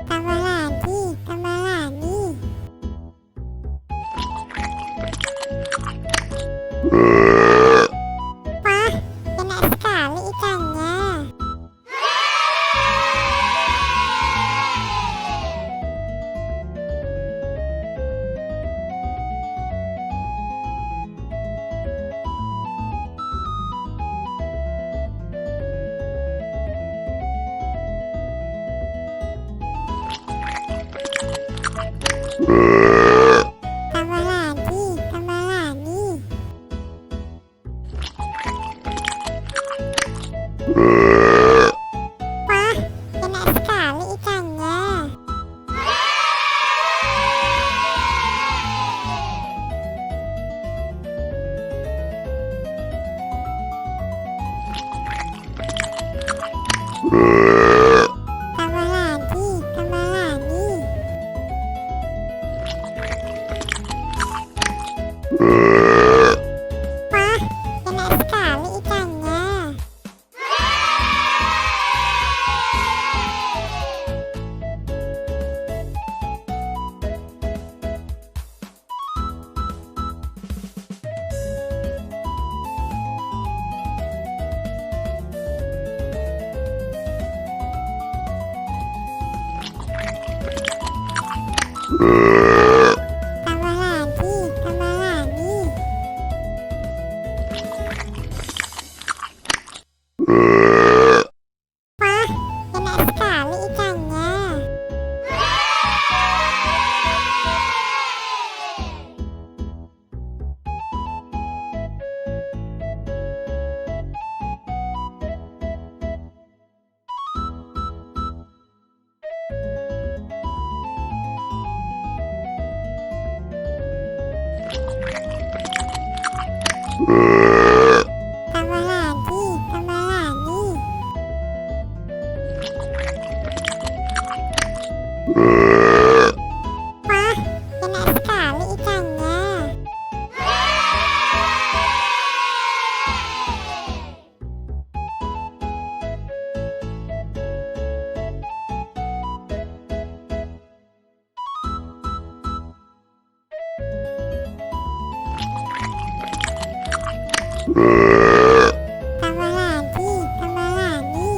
Tambah lagi, tambah lagi. Wah, enak sekali ikannya. Tambah lagi, tambah lagi. Wah, enak sekali ikannya. Tambah lagi, tambah lagi. Wah, enak sekali ikannya. Tambah lagi, tambah lagi. Wah, enak sekali ikannya. Tambah lagi, tambah lagi. Wah, enak sekali ikannya. Tambah lagi, tambah lagi.